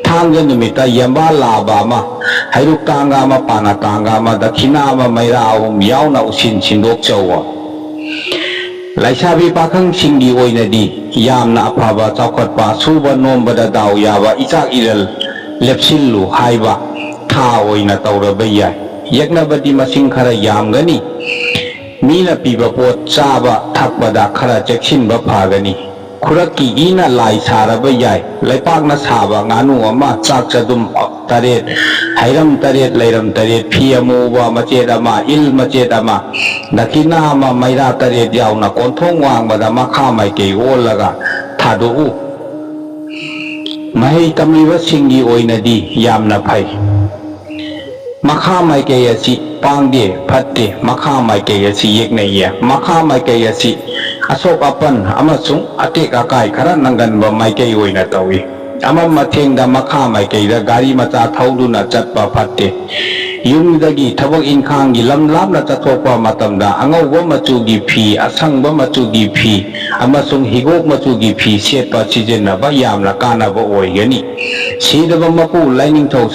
ꯊꯥꯡꯖ ꯅꯨꯃꯤꯠꯇ ꯌꯦꯝꯕꯥ ꯂꯥꯕ ꯑꯃ ꯍꯩꯔꯨꯛ ꯇꯥꯡꯒ ꯑꯃ ꯄꯥꯅ ꯇꯥꯡꯒ ꯑꯃ ꯗꯈꯤꯅꯥ ꯑꯃ ꯃꯩꯔꯥ 3 ꯌꯥꯎꯅ ꯎꯁꯤꯟ ꯁꯤꯟꯗꯣꯛꯆꯧꯋ ꯂꯩꯁꯥꯕꯤ ꯄꯥꯈꯪꯁꯤꯡꯒꯤ ꯑꯣꯏꯅꯗꯤ ꯌꯥꯝꯅ ꯑꯐꯕ ꯆꯥꯎꯈꯠꯄ ꯁꯨꯕ ꯅꯣꯝꯕꯗ ꯗꯥꯎ ꯌꯥꯕ ꯏꯆꯥꯛ ꯏꯔꯜ ꯂꯦꯞꯁꯤꯜꯂꯨ ꯍꯥꯏꯕ ꯊꯥ ꯑꯣꯏꯅ ꯇꯧꯔꯕ ꯌꯥꯏ ꯌꯦꯛꯅꯕꯗꯤ ꯃꯁꯤꯡ ꯈꯔ ꯌꯥꯝꯒꯅꯤ ꯃꯤꯅ ꯄꯤꯕ ꯄꯣꯠ ꯆꯥꯕ ꯊꯛꯄꯗꯈꯔ ꯆꯦꯛꯁꯤꯟꯕ ꯐꯒꯅꯤ ꯈꯨꯔꯛꯀꯤ ꯏꯅ ꯂꯥꯏ ꯁꯥꯔꯕ ꯌꯥꯏ ꯂꯩꯄꯥꯛꯅ ꯁꯥꯕ ꯉꯥꯅꯨ ꯑꯃ ꯆꯥꯛ ꯆꯗꯨꯝ 8 ꯍꯩꯔꯝ 8 ꯂꯩꯔꯝ 8 ꯐꯤ ꯑꯃꯨꯕ ꯃꯆꯦꯠ ꯑꯃ ꯏꯜ ꯃꯆꯦꯠ ꯑꯃ ꯗꯈꯤꯅꯥ ꯑꯃ ꯃꯩꯔꯥ 8 ꯌꯥꯎꯅ ꯀꯣꯟꯊꯣꯡ ꯋꯥꯡꯕꯗ ꯃꯈꯥ ꯃꯥꯏꯀꯩ ꯑꯣꯜꯂꯒ ꯊꯥꯗꯣꯛꯎ ꯃꯍꯩ ꯇꯝꯂꯤꯕꯁꯤꯡꯒꯤ ꯑꯣꯏꯅꯗꯤ ꯌꯥꯝꯅ ꯐꯩ ꯃꯈꯥ ꯃꯥꯏꯀꯩ ꯑꯁꯤ ꯄꯥꯡꯗꯦ ꯐꯠꯇꯦ ꯃꯈꯥ ꯃꯥꯏꯀꯩ ꯑꯁꯤ ꯌꯦꯛꯅꯩꯌꯦ ꯃꯈꯥ ꯃꯥꯏꯀꯩ ꯑꯁꯤ ꯑꯁꯣꯛ ꯑꯄꯟ ꯑꯃꯁꯨꯡ ꯑꯇꯦꯛ ꯑꯀꯥꯏ ꯈꯔ ꯅꯪꯒꯟꯕ ꯃꯥꯏꯀꯩ ꯑꯣꯏꯅ ꯇꯧꯏ ꯑꯃꯝ ꯑꯊꯦꯡꯗ ꯃꯈꯥ ꯃꯥꯏꯀꯩꯗ ꯒꯥꯔꯤ ꯃꯆꯥ ꯊꯧꯗꯨꯅ ꯆꯠꯄ ꯐꯠꯇꯦ ꯌꯨꯝꯗꯒꯤ ꯊꯕꯛ ꯏꯟꯈꯥꯡꯒꯤ ꯂꯝ ꯂꯥꯞꯅ ꯆꯠꯊꯣꯛꯄ ꯃꯇꯝꯗ ꯑꯉꯧꯕ ꯃꯆꯨꯒꯤ ꯐꯤ ꯑꯁꯪꯕ ꯃꯆꯨꯒꯤ ꯐꯤ ꯑꯃꯁꯨꯡ ꯍꯤꯒꯣꯛ ꯃꯆꯨꯒꯤ ꯐꯤ ꯁꯦꯠꯄ ꯁꯤꯖꯤꯟꯅꯕ ꯌꯥꯝꯅ ꯀꯥꯟꯅꯕ ꯑꯣꯏꯒꯅꯤ ꯁꯤꯗꯕ ꯃꯄꯨ ꯂꯥꯏꯅꯤꯡꯊꯧ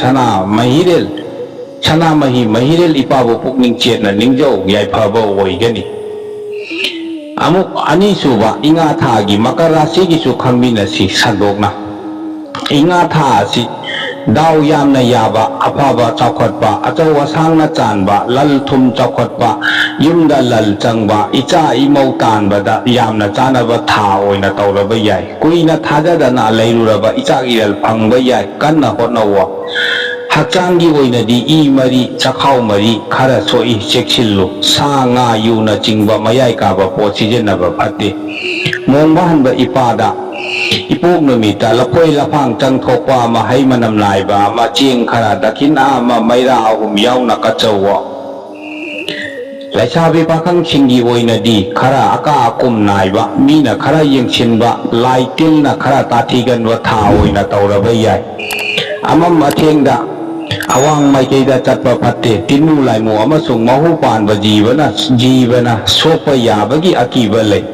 ꯁꯅꯥꯃꯍꯤ ꯃꯍꯤꯔꯦꯜ ꯏꯄꯥꯕꯨ ꯄꯨꯛꯅꯤꯡ ꯆꯦꯠꯅ ꯅꯤꯡꯖꯧ ꯌꯥꯏꯐꯕ ꯑꯣꯏꯒꯅꯤ ꯑꯃꯨꯛ ꯑꯅꯤꯁꯨꯕ ꯏꯉꯥ ꯊꯥꯒꯤ ꯃꯀꯔ ꯔꯥశꯤꯒꯤꯁꯨ ꯈꯪꯃꯤꯟꯅꯁꯤ ꯁꯟꯗꯣꯛꯅ ꯏꯉꯥ ꯊꯥ ꯑꯁꯤ ꯗꯥꯎ ꯌꯥꯝꯅ ꯌꯥꯕ ꯑꯐꯕ ꯆꯥꯎꯈꯠꯄ ꯑꯆꯧ ꯑꯁꯥꯡꯅ ꯆꯥꯟꯕ ꯂꯜ ꯊꯨꯝ ꯆꯥꯎꯈꯠꯄ ꯌꯨꯝꯗ ꯂꯜ ꯆꯪꯕ ꯏꯆꯥ ꯏꯃꯧ ꯇꯥꯟꯕꯗ ꯌꯥꯝꯅ ꯆꯥꯅꯕ ꯊꯥ ꯑꯣꯏꯅ ꯇꯧꯔꯕ ꯌꯥꯏ ꯀꯨꯏꯅ ꯊꯥꯖꯗꯅ ꯂꯩꯔꯨꯔꯕ ꯏꯆꯥꯛ ꯏꯔꯜ ꯐꯪꯕ ꯌꯥꯏ ꯀꯟꯅ ꯍꯣꯠꯅꯧꯋ ꯍꯛꯆꯥꯡꯒꯤ ꯑꯣꯏꯅꯗꯤ ꯏ ꯃꯔꯤ ꯆꯈꯥꯎ ꯃꯔꯤ ꯈꯔ ꯁꯣꯛꯏ ꯆꯦꯛꯁꯤꯜꯂꯨ ꯁꯥ ꯉꯥ ꯌꯨꯅ ꯆꯤꯡꯕ ꯃꯌꯥꯏ ꯀꯥꯕ ꯄꯣꯠ ꯁꯤꯖꯤꯟꯅꯕ ꯐꯠꯇꯦ ꯃꯣꯡꯕ ꯍꯟꯕ ꯏꯄꯥꯗ ꯏꯄꯣꯛ ꯅꯨꯃꯤꯠꯇ ꯂꯐꯣꯏ ꯂꯐꯥꯡ ꯆꯪꯊꯣꯛꯄ ꯑꯃ ꯍꯩ ꯃꯅꯝ ꯅꯥꯏꯕ ꯑꯃ ꯆꯦꯡ ꯈꯔ ꯗꯈꯤꯅꯥ ꯑꯃ ꯃꯩꯔꯥ 3 ꯌꯥꯎꯅ ꯀꯠꯆꯧꯋ ꯂꯩꯁꯥꯕꯤ ꯄꯥꯈꯪꯁꯤꯡꯒꯤ ꯑꯣꯏꯅꯗꯤ ꯈꯔ ꯑꯀꯥ ꯑꯀꯨꯝ ꯅꯥꯏꯕ ꯃꯤꯅ ꯈꯔ ꯌꯦꯡꯁꯤꯟꯕ ꯂꯥꯏ ꯇꯤꯜꯅ ꯈꯔ ꯇꯥꯊꯤꯒꯟꯕ ꯊꯥ ꯑꯣꯏꯅ ꯇꯧꯔꯕ ꯌꯥꯏ ꯑꯃꯝ ꯑꯊꯦꯡꯗ ꯑꯋꯥꯡ ꯃꯥꯏꯀꯩꯗ ꯆꯠꯄ ꯐꯠꯇꯦ ꯇꯤꯟꯅꯨ ꯂꯥꯏꯃꯨ ꯑꯃꯁꯨꯡ ꯃꯍꯨ ꯄꯥꯟꯕ ꯖꯤꯕꯅ ꯁꯣꯛꯄ ꯌꯥꯕꯒꯤ ꯑꯀꯤꯕ ꯂꯩ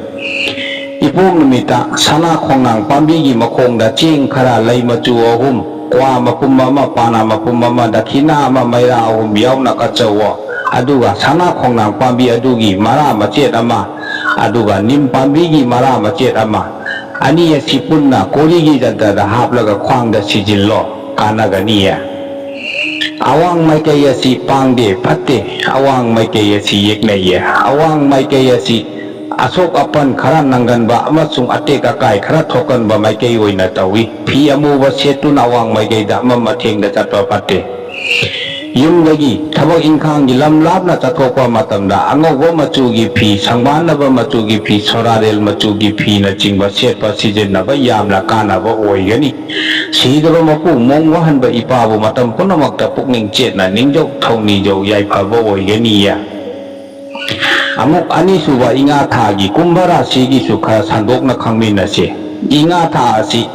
ꯏꯄꯣꯛ ꯅꯨꯃꯤꯠꯇ ꯁꯅꯥ ꯈꯣꯡꯅꯥꯡ ꯄꯥꯝꯕꯤꯒꯤ ꯃꯈꯣꯡꯗ ꯆꯦꯡ ꯈꯔ ꯂꯩ ꯃꯆꯨ ꯑꯍꯨꯝ ꯀ꯭ꯋꯥ ꯃꯄꯨꯝ ꯑꯃ ꯄꯥꯅꯥ ꯃꯄꯨꯝ ꯑꯃ ꯗꯈꯤꯅꯥ ꯑꯃ ꯃꯩꯔꯥ ꯑꯍꯨꯝ ꯌꯥꯎꯅ ꯀꯠꯆꯧꯋꯣ ꯑꯗꯨꯒ ꯁꯅꯥ ꯈꯣꯡꯅꯥꯡ ꯄꯥꯝꯕꯤ ꯑꯗꯨꯒꯤ ꯃꯔꯥ ꯃꯆꯦꯠ ꯑꯃ ꯑꯗꯨꯒ ꯅꯤꯝ ꯄꯥꯝꯕꯤꯒꯤ ꯃꯔꯥ ꯃꯆꯦꯠ ꯑꯃ ꯑꯅꯤ ꯑꯁꯤ ꯄꯨꯟꯅ ꯀꯣꯔꯤꯒꯤ ꯖꯟꯇꯔꯗ ꯍꯥꯞꯂꯒ ꯈ꯭ꯋꯥꯡꯗ ꯁꯤꯖꯤꯜꯂꯣ ꯀꯥꯟꯅꯒꯅꯤꯌꯦ ꯑꯋꯥꯡ ꯃꯥꯏꯀꯩ ꯑꯁꯤ ꯄꯥꯡꯗꯦ ꯐꯠꯇꯦ ꯑꯋꯥꯡ ꯃꯥꯏꯀꯩ ꯑꯁꯤ ꯌꯦꯛꯅꯩꯌꯦ ꯑꯋꯥꯡ ꯃꯥꯏꯀꯩ ꯑꯁꯤ ꯑꯁꯣꯛ ꯑꯄꯟ ꯈꯔ ꯅꯪꯒꯟꯕ ꯑꯃꯁꯨꯡ ꯑꯇꯦꯛ ꯑꯀꯥꯏ ꯈꯔ ꯊꯣꯛꯀꯟꯕ ꯃꯥꯏꯀꯩ ꯑꯣꯏꯅ ꯇꯧꯏ ꯐꯤ ꯑꯃꯨꯕ ꯁꯦꯠꯇꯨꯅ ꯑꯋꯥꯡ ꯃꯥꯏꯀꯩꯗ ꯑꯃꯝ ꯑꯊꯦꯡꯗ ꯆꯠꯄ ꯐꯠꯇꯦ ꯌꯨꯝꯗꯒꯤ ꯊꯕꯛ ꯏꯪꯈꯥꯡꯒꯤ ꯂꯝ ꯂꯥꯞꯅ ꯆꯠꯊꯣꯛꯄ ꯃꯇꯝꯗ ꯑꯉꯧꯕ ꯃꯆꯨꯒꯤ ꯐꯤ ꯁꯪꯕꯥꯟꯅꯕ ꯃꯆꯨꯒꯤ ꯐꯤ ꯁꯣꯔꯥꯔꯦꯜ ꯃꯆꯨꯒꯤ ꯐꯤꯅꯆꯤꯡꯕ ꯁꯦꯠꯄ ꯁꯤꯖꯤꯟꯅꯕ ꯌꯥꯝꯅ ꯀꯥꯟꯅꯕ ꯑꯣꯏꯒꯅꯤ ꯁꯤꯗꯕ ꯃꯄꯨ ꯃꯣꯡ ꯋꯥꯍꯟꯕ ꯏꯄꯥꯕꯨ ꯃꯇꯝ ꯄꯨꯝꯅꯃꯛꯇ ꯄꯨꯛꯅꯤꯡ ꯆꯦꯠꯅ ꯅꯤꯡꯖꯧ ꯊꯧꯅꯤꯖꯧ ꯌꯥꯏꯐꯕ ꯑꯣꯏꯒꯅꯤꯌꯦ ꯑꯃꯨꯛ ꯑꯅꯤꯁꯨꯕ ꯏꯉꯥ ꯊꯥꯒꯤ ꯀꯨꯝꯚ ꯔꯥశꯤꯒꯤꯁꯨ ꯈꯔ ꯁꯟꯗꯣꯛꯅ ꯈꯪꯃꯤꯟꯅꯁꯤ ꯏꯉꯥ ꯊꯥ ꯑꯁꯤ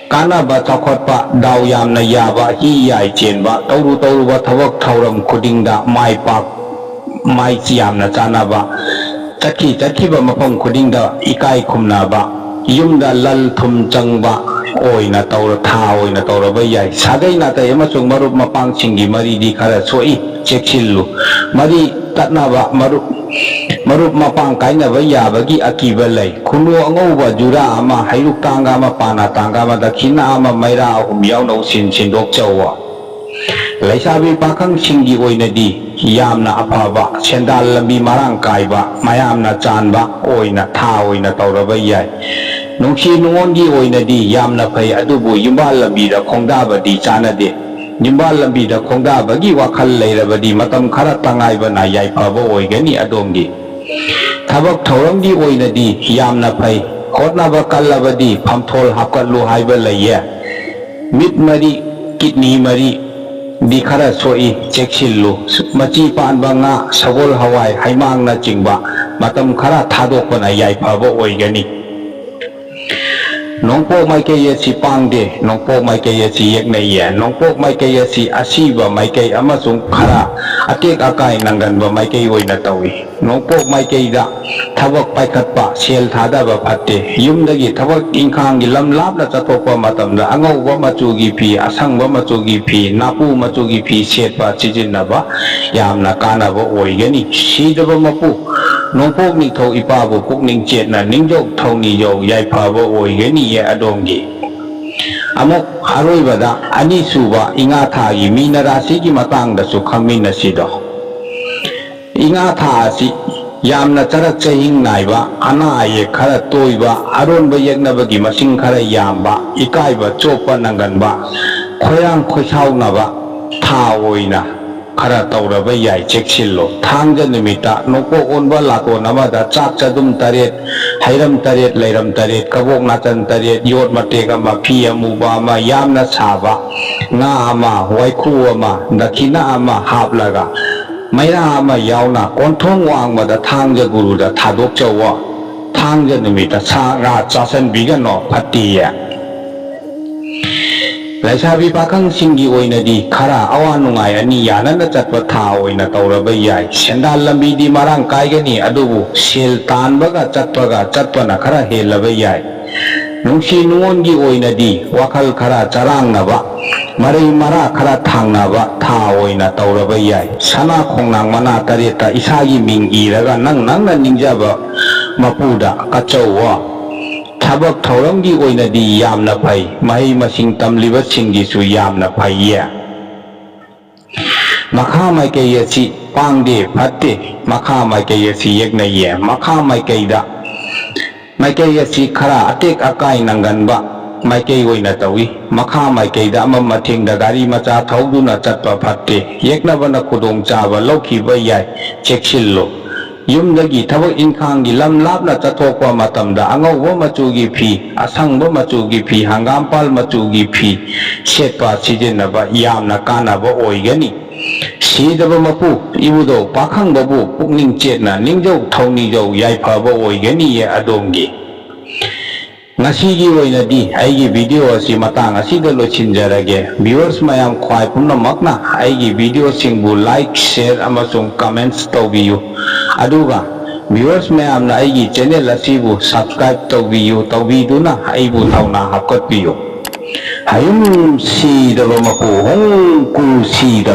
ꯀꯥꯟꯅꯕ ꯆꯥꯎꯈꯠꯄ ꯗꯥꯎ ꯌꯥꯝꯅ ꯌꯥꯕ ꯍꯤ ꯌꯥꯏ ꯆꯦꯟꯕ ꯇꯧꯔꯨꯕ ꯊꯕꯛ ꯊꯧꯔꯝ ꯈꯨꯗꯤꯡꯗ ꯃꯥꯏ ꯌꯥꯝꯅ ꯆꯥꯟꯅꯕ ꯆꯠꯈꯤꯕ ꯃꯐꯝ ꯈꯨꯗꯤꯡꯗ ꯏꯀꯥꯏ ꯈꯨꯝꯅꯕ ꯌꯨꯝꯗ ꯂꯜ ꯊꯨꯝ ꯆꯪꯕ ꯊꯥ ꯑꯣꯏꯅ ꯇꯧꯔꯕ ꯌꯥꯏ ꯁꯥꯒꯩ ꯅꯥꯇꯩ ꯑꯃꯁꯨꯡ ꯃꯔꯨꯞ ꯃꯄꯥꯡꯁꯤꯡꯒꯤ ꯃꯔꯤꯗꯤ ꯈꯔ ꯁꯣꯛꯏ ꯆꯦꯛꯁꯤꯜꯂꯨ ꯃꯔꯤ ꯇꯠꯅꯕ ꯃꯔꯨꯞ ꯃꯄꯥꯡ ꯀꯥꯏꯅꯕ ꯌꯥꯕꯒꯤ ꯑꯀꯤꯕ ꯂꯩ ꯈꯨꯟꯅꯨ ꯑꯉꯧꯕ ꯖꯨꯔꯥ ꯑꯃ ꯍꯩꯔꯨꯛ ꯇꯥꯡꯒ ꯑꯃ ꯄꯥꯅꯥ ꯇꯥꯡꯒ ꯑꯃ ꯗꯈꯤꯅꯥ ꯑꯃ ꯃꯩꯔꯥ ꯑꯍꯨꯝ ꯌꯥꯎꯅ ꯁꯤꯟꯗꯣꯛꯆꯧꯋꯣ ꯂꯩꯁꯥꯕꯤ ꯄꯥꯈꯪꯁꯤꯡꯒꯤ ꯑꯣꯏꯅꯗꯤ ꯌꯥꯝꯅ ꯑꯐꯕ ꯁꯦꯟꯗꯥꯟ ꯂꯝꯕꯤ ꯃꯔꯥꯡ ꯀꯥꯏꯕ ꯃꯌꯥꯝꯅ ꯆꯥꯟꯕ ꯊꯥ ꯑꯣꯏꯅ ꯇꯧꯔꯕ ꯌꯥꯏ ꯅꯨꯡꯁꯤ ꯅꯨꯡꯉꯣꯟꯒꯤ ꯑꯣꯏꯅꯗꯤ ꯌꯥꯝꯅ ꯐꯩ ꯑꯗꯨꯕꯨ ꯌꯨꯝꯕꯥꯜ ꯂꯝꯕꯤꯗ ꯈꯣꯡꯗꯥꯕꯗꯤ ꯆꯥꯅꯗꯦ ꯌꯨꯝꯕꯥꯜ ꯂꯝꯕꯤꯗ ꯈꯣꯡꯗꯥꯕꯒꯤ ꯋꯥꯈꯜ ꯂꯩꯔꯕꯗꯤ ꯃꯇꯝ ꯈꯔ ꯇꯉꯥꯏꯕꯅ ꯌꯥꯏꯐꯕ ꯑꯣꯏꯒꯅꯤ ꯑꯗꯣꯝꯒꯤ ꯊꯕꯛ ꯊꯧꯔꯝꯒꯤ ꯑꯣꯏꯅꯗꯤ ꯌꯥꯝꯅ ꯐꯩ ꯍꯣꯠꯅꯕ ꯀꯜꯂꯕꯗꯤ ꯐꯝꯊꯣꯜ ꯍꯥꯞꯀꯠꯂꯨ ꯍꯥꯏꯕ ꯂꯩꯌꯦ ꯃꯤꯠ ꯃꯔꯤ ꯀꯤꯠꯅꯤ ꯃꯔꯤ ꯗꯤ ꯈꯔ ꯁꯣꯛꯏ ꯆꯦꯛꯁꯤꯜꯂꯨ ꯃꯆꯤ ꯄꯥꯟꯕ ꯉꯥ ꯁꯒꯣꯜ ꯍꯋꯥꯏ ꯍꯩꯃꯥꯡꯅꯆꯤꯡꯕ ꯃꯇꯝ ꯈꯔ ꯊꯥꯗꯣꯛꯄꯅ ꯌꯥꯏꯐꯕ ꯑꯣꯏꯒꯅꯤ ꯅꯣꯡꯄꯣꯛ ꯃꯥꯏꯀꯩ ꯑꯁꯤ ꯄꯥꯡꯗꯦ ꯅꯣꯡꯄꯣꯛ ꯃꯥꯏꯀꯩ ꯑꯁꯤ ꯌꯦꯛꯅꯩꯌꯦ ꯅꯣꯡꯄꯣꯛ ꯃꯥꯏꯀꯩ ꯑꯁꯤ ꯑꯁꯤꯕ ꯃꯥꯏꯀꯩ ꯑꯃꯁꯨꯡ ꯈꯔ ꯑꯇꯦꯛ ꯑꯀꯥꯏ ꯅꯪꯒꯟꯕ ꯃꯥꯏꯀꯩ ꯑꯣꯏꯅ ꯇꯧꯏ ꯅꯣꯡꯄꯣꯛ ꯃꯥꯏꯀꯩꯗ ꯊꯕꯛ ꯄꯥꯏꯈꯠꯄ ꯁꯦꯜ ꯊꯥꯗꯕ ꯐꯠꯇꯦ ꯌꯨꯝꯗꯒꯤ ꯊꯕꯛ ꯏꯪꯈꯥꯡꯒꯤ ꯂꯝ ꯂꯥꯞꯅ ꯆꯠꯊꯣꯛꯄ ꯃꯇꯝꯗ ꯑꯉꯧꯕ ꯃꯆꯨꯒꯤ ꯐꯤ ꯑꯁꯪꯕ ꯃꯆꯨꯒꯤ ꯐꯤ ꯅꯥꯄꯨ ꯃꯆꯨꯒꯤ ꯐꯤ ꯁꯦꯠꯄ ꯁꯤꯖꯤꯟꯅꯕ ꯌꯥꯝꯅ ꯀꯥꯟꯅꯕ ꯑꯣꯏꯒꯅꯤ ꯁꯤꯗꯕ ꯃꯄꯨ ꯅꯣꯡꯄꯣꯛ ꯅꯤꯡꯊꯧ ꯏꯄꯥꯕꯨ ꯄꯨꯛꯅꯤꯡ ꯆꯦꯠꯅ ꯅꯤꯡꯖꯧ ꯊꯧꯅꯤꯖꯧ ꯌꯥꯏꯐꯕ ꯑꯣꯏꯒꯅꯤꯌꯦ ꯑꯗꯣꯝꯒꯤ ꯑꯃꯨꯛ ꯑꯔꯣꯏꯕꯗ ꯑꯅꯤꯁꯨꯕ ꯏꯉꯥ ꯊꯥꯒꯤ ꯃꯤꯅ ꯔꯥశꯤꯒꯤ ꯃꯇꯥꯡꯗꯁꯨ ꯈꯪꯃꯤꯟꯅꯁꯤꯗꯣ ꯏꯉꯥ ꯊꯥ ꯑꯁꯤ ꯌꯥꯝꯅ ꯆꯔꯛ ꯆꯍꯤꯡ ꯅꯥꯏꯕ ꯑꯅꯥ ꯑꯌꯦꯛ ꯈꯔ ꯇꯣꯏꯕ ꯑꯔꯣꯟꯕ ꯌꯦꯛꯅꯕꯒꯤ ꯃꯁꯤꯡꯈꯔ ꯌꯥꯝꯕ ꯏꯀꯥꯏꯕ ꯆꯣꯞꯄ ꯅꯪꯒꯟꯕ ꯈꯣꯏꯔꯥꯡ ꯈꯣꯏꯁꯥꯎꯅꯕ ꯊꯥ ꯑꯣꯏꯅ खरा तौरब याय चेक्सिल्लो थांग निमित्ता नोको ओनबा लातोन अमदा चाक चदुम तरेत हैरम तरेत लैरम तरेत कबोक नाचन तरेत योट मटेक अमा फी अमुबा अमा यामना साबा nga अमा वाइखु अमा दखिना अमा हापलगा मैरा अमा यावना कोंथोंग वांगबदा थांग गुरुदा थादोक चौवा थांग निमित्ता सा रा चासन बिगनो फतिया लैसाबी पाखंग सिंगी ओइनदी खरा अवा नुंगाय अनि यानना चटपा था ओइना तौरब याय सेंदाल लंबीदी मरांग कायगनी अदुबु सेल तानबगा चटपना खरा हेलब याय नुंसी नुंगोनगी ओइनदी वाखल खरा चरांगनबा मरई मरा खरा थांगनबा था ओइना तौरब याय सना खोंनांग मना तरेता इसागी मिंग इरगा नंग नंगना निंगजाबा मपुदा कचौवा थबक थौरंगी ओइनदी यामना फै महै मसिंग तमलिबा सिंगिसु यामना फैये मखा माइकै असि पांगदे फत्ते मखा माइकै असि यगनैये मखा माइकैदा माइकै असि खरा अटेक अकाय नंगनबा माइकै ओइना तौई मखा माइकैदा अमम मथिंगदा गाड़ी मचा थौदुना चटपा फत्ते यगनबना खुदोंग चाबा लौखिबा याय चेक्सिल्लो युमदगी थबक इंखांगी लम लापना चथोकपा मतमदा अंगौबा मचुगी फी असंगबा मचुगी फी हंगामपाल मचुगी फी सेटपा सिजिनबा यामना कानाबा ओइगनी ꯁꯤꯗꯕ ꯃꯄꯨ ꯏꯕꯨꯙꯧ ꯄꯥꯈꯪꯕꯕꯨ ꯄꯨꯛꯅꯤꯡ ꯆꯦꯠꯅ ꯅꯤꯡꯖꯧ ꯊꯧꯅꯤꯖꯧ ꯌꯥꯏꯐꯕ ꯑꯣꯏꯒꯅꯤꯌꯦ ꯑꯗꯣꯝꯒꯤ ꯉꯁꯤꯒꯤ ꯑꯣꯏꯅꯗꯤ ꯑꯩꯒꯤ ꯚꯤꯗꯤꯑꯣ ꯑꯁꯤ ꯃꯇꯥꯡ ꯑꯁꯤꯗ ꯂꯣꯏꯁꯤꯟꯖꯔꯒꯦ ꯚꯤꯌꯨꯑꯔꯁ ꯃꯌꯥꯝ ꯈ꯭ꯋꯥꯏ ꯄꯨꯝꯅꯃꯛꯅ ꯑꯩꯒꯤ ꯚꯤꯗꯤꯑꯣꯁꯤꯡꯕꯨ ꯂꯥꯏꯛ ꯁꯦꯌꯔ ꯑꯃꯁꯨꯡ ꯀꯃꯦꯟꯠꯁ ꯇꯧꯕꯤꯌꯨ ꯑꯗꯨꯒ ꯚꯤꯌꯨꯑꯔꯁ ꯃꯌꯥꯝꯅ ꯑꯩꯒꯤ ꯆꯦꯅꯦꯜ ꯑꯁꯤꯕꯨ ꯁꯕꯁꯀ꯭ꯔꯥꯏꯕ ꯇꯧꯕꯤꯗꯨꯅ ꯑꯩꯕꯨ ꯊꯧꯅꯥ ꯍꯥꯞꯀꯠꯄꯤꯌꯨ ꯍꯌꯨꯝ ꯁꯤꯗꯕ ꯃꯄꯨ ꯍꯣꯡꯀꯨ ꯁꯤꯗꯕ